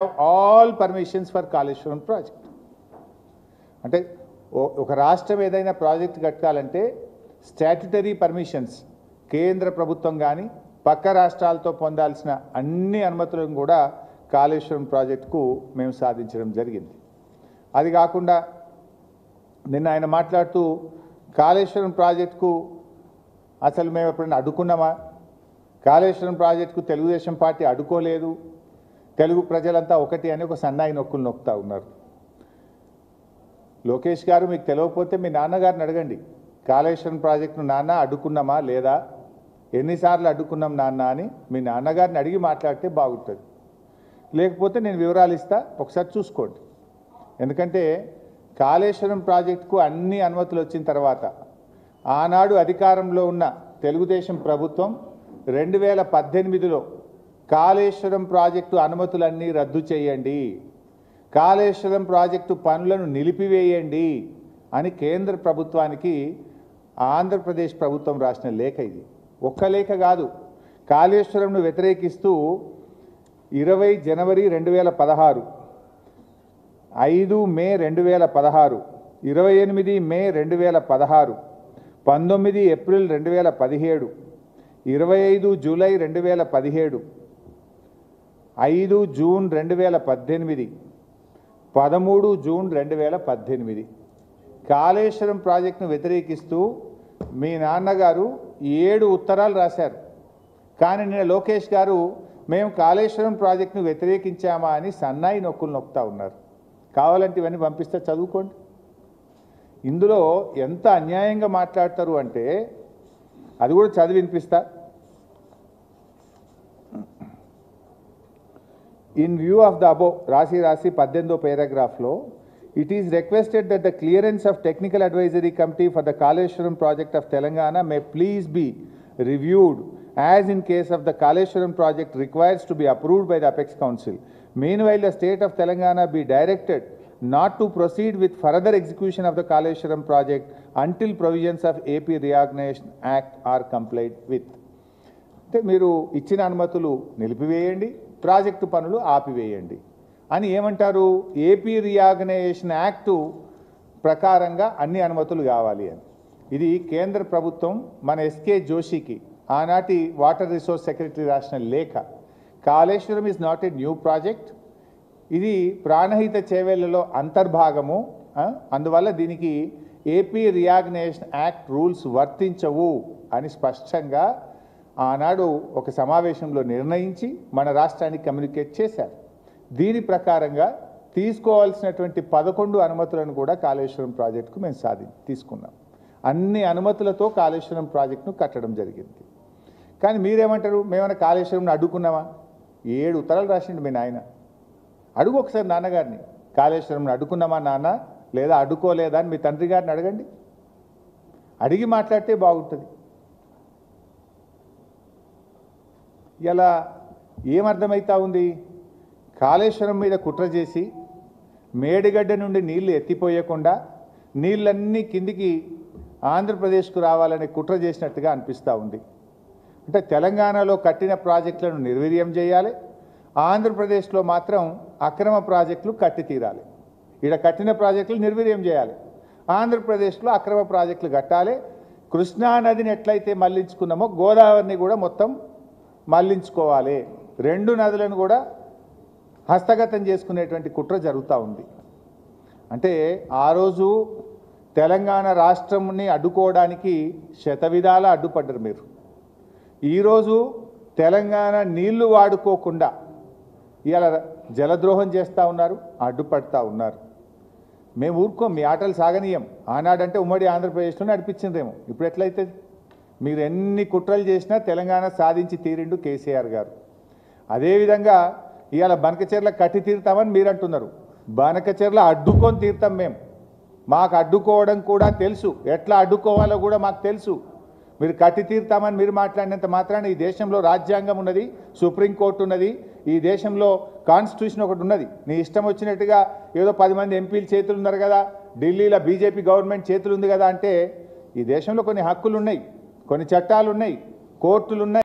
all permissions for Kaleshwaram project. అంటే ఒక రాష్ట్రం ఏదైనా ప్రాజెక్ట్ కట్టాలంటే స్టాట్యుటరీ పర్మిషన్స్ కేంద్ర ప్రభుత్వం కానీ పక్క రాష్ట్రాలతో పొందాల్సిన అన్ని అనుమతులను కూడా కాళేశ్వరం ప్రాజెక్టుకు మేము సాధించడం జరిగింది. అది కాకుండా నిన్న ఆయన మాట్లాడుతూ కాళేశ్వరం ప్రాజెక్టుకు అసలు మేము ఎప్పుడైనా అడ్డుకున్నామా, కాళేశ్వరం ప్రాజెక్టుకు తెలుగుదేశం పార్టీ అడ్డుకోలేదు, తెలుగు ప్రజలంతా ఒకటి అని ఒక సన్నాయి నొక్కులు నొక్కుతా ఉన్నారు. లోకేష్ గారు మీకు తెలియకపోతే మీ నాన్నగారిని అడగండి, కాళేశ్వరం ప్రాజెక్టును నాన్న అడ్డుకున్నామా లేదా, ఎన్నిసార్లు అడ్డుకున్నాం నాన్న అని మీ నాన్నగారిని అడిగి మాట్లాడితే బాగుంటుంది. లేకపోతే నేను వివరాలు ఇస్తా, ఒకసారి చూసుకోండి. ఎందుకంటే కాళేశ్వరం ప్రాజెక్టుకు అన్ని అనుమతులు వచ్చిన తర్వాత ఆనాడు అధికారంలో ఉన్న తెలుగుదేశం ప్రభుత్వం 2018లో కాళేశ్వరం ప్రాజెక్టు అనుమతులన్నీ రద్దు చేయండి, కాళేశ్వరం ప్రాజెక్టు పనులను నిలిపివేయండి అని కేంద్ర ప్రభుత్వానికి ఆంధ్రప్రదేశ్ ప్రభుత్వం రాసిన లేఖ ఇది. ఒక్క లేఖ కాదు, కాళేశ్వరంను వ్యతిరేకిస్తూ 20 జనవరి 2016, 5 మే 2016, 28 మే 2016, 19 April 2017, 25 July 2017, 5 June 2018, 13 June 2018 Kaleshwaram ప్రాజెక్టును వ్యతిరేకిస్తూ మీ నాన్నగారు 7 ఉత్తరాలు రాశారు. కానీ నిన్న లోకేష్ గారు మేము కాళేశ్వరం ప్రాజెక్టును వ్యతిరేకించామా అని సన్నాయి నొక్కులు నొక్కుతా ఉన్నారు. కావాలంటే ఇవన్నీ పంపిస్తే చదువుకోండి. ఇందులో ఎంత అన్యాయంగా మాట్లాడతారు అంటే అది కూడా చదివి వినిపిస్తా. In view of the above, రాసి 18వ paragraphలో, it is requested that the clearance of technical advisory committee for the Kaleshwaram project of Telangana may please be reviewed as in case of the Kaleshwaram project requires to be approved by the Apex Council. Meanwhile, the state of Telangana be directed not to proceed with further execution of the Kaleshwaram project until provisions of AP Reorganization Act are complied with. అంటే మీరు ఇచ్చిన అనుమతులు నిలిపివేయండి, project పనులు ఆపివేయండి అని ఏమంటారు? AP reorganisation act ప్రకారంగా అన్ని అనుమతులు కావాలి అని. ఇది కేంద్ర ప్రభుత్వం మన ఎస్కే జోషికి ఆనాటి వాటర్ రిసోర్స్ సెక్రటరీ రాసిన లేఖ. Kaleshwaram is not a new project, ఇది ప్రాణహిత చేవేళ్లలో అంతర్భాగము. అందువల్ల దీనికి ఏపీ రీఆర్గనైజేషన్ యాక్ట్ రూల్స్ వర్తించవు అని స్పష్టంగా ఆనాడు ఒక సమావేశంలో నిర్ణయించి మన రాష్ట్రానికి కమ్యూనికేట్ చేశారు. దీని ప్రకారంగా తీసుకోవాల్సినటువంటి 11 అనుమతులను కూడా కాళేశ్వరం ప్రాజెక్టుకు మేము తీసుకున్నాం. అన్ని అనుమతులతో కాళేశ్వరం ప్రాజెక్టును కట్టడం జరిగింది. కానీ మీరేమంటారు, మేమైనా కాళేశ్వరంను అడ్డుకున్నామా? 7 ఉత్తరాలు రాసిండు మీ నాయన. అడుగు ఒకసారి నాన్నగారిని, కాళేశ్వరంను అడ్డుకున్నామా నాన్న లేదా అడ్డుకోలేదా అని మీ తండ్రి గారిని అడగండి. అడిగి మాట్లాడితే బాగుంటుంది. ఇలా ఏమర్థమవుతా ఉంది? కాళేశ్వరం మీద కుట్ర చేసి మేడిగడ్డ నుండి నీళ్లు ఎత్తిపోయకుండా నీళ్ళన్నీ కిందికి ఆంధ్రప్రదేశ్కు రావాలనే కుట్ర చేసినట్టుగా అనిపిస్తూ ఉంది. అంటే తెలంగాణలో కట్టిన ప్రాజెక్టులను నిర్వీర్యం చేయాలి, ఆంధ్రప్రదేశ్లో మాత్రం అక్రమ ప్రాజెక్టులు కట్టి తీరాలి. ఇక్కడ కట్టిన ప్రాజెక్టులు నిర్వీర్యం చేయాలి, ఆంధ్రప్రదేశ్లో అక్రమ ప్రాజెక్టులు కట్టాలి. కృష్ణానదిని ఎట్లయితే మళ్లించుకున్నామో గోదావరిని కూడా మొత్తం మళ్లించుకోవాలి. 2 నదులను కూడా హస్తగతం చేసుకునేటువంటి కుట్ర జరుగుతూ ఉంది. అంటే ఆ రోజు తెలంగాణ రాష్ట్రంని అడ్డుకోవడానికి శతవిధాల అడ్డుపడ్డారు మీరు. ఈరోజు తెలంగాణ నీళ్లు వాడుకోకుండా ఇలా జలద్రోహం చేస్తూ ఉన్నారు, అడ్డుపడతా ఉన్నారు. మేము ఊరుకోం, మీ ఆటలు సాగనీయం. ఆనాడంటే ఉమ్మడి ఆంధ్రప్రదేశ్లో నడిపించిందేమో, ఇప్పుడు ఎట్లయితే? మీరు ఎన్ని కుట్రలు చేసినా తెలంగాణ సాధించి తీరిండు కేసీఆర్ గారు. అదేవిధంగా ఇవాళ బనకచెర్ల కట్టి తీరుతామని మీరు అంటున్నారు. బనకచెర్ల అడ్డుకొని తీరుతాం మేము. మాకు అడ్డుకోవడం కూడా తెలుసు, ఎట్లా అడ్డుకోవాలో కూడా మాకు తెలుసు. మీరు కట్టి తీరుతామని మీరు మాట్లాడినంత మాత్రాన ఈ దేశంలో రాజ్యాంగం ఉన్నది, సుప్రీంకోర్టు ఉన్నది, ఈ దేశంలో కాన్స్టిట్యూషన్ ఒకటి ఉన్నది. నీ ఇష్టం వచ్చినట్టుగా ఏదో 10 మంది ఎంపీలు చేతులు ఉన్నారు కదా, ఢిల్లీలో బీజేపీ గవర్నమెంట్ చేతులు ఉంది కదా అంటే, ఈ దేశంలో కొన్ని హక్కులు ఉన్నాయి, కొన్ని చట్టాలు ఉన్నాయి, కోర్టులు ఉన్నాయి.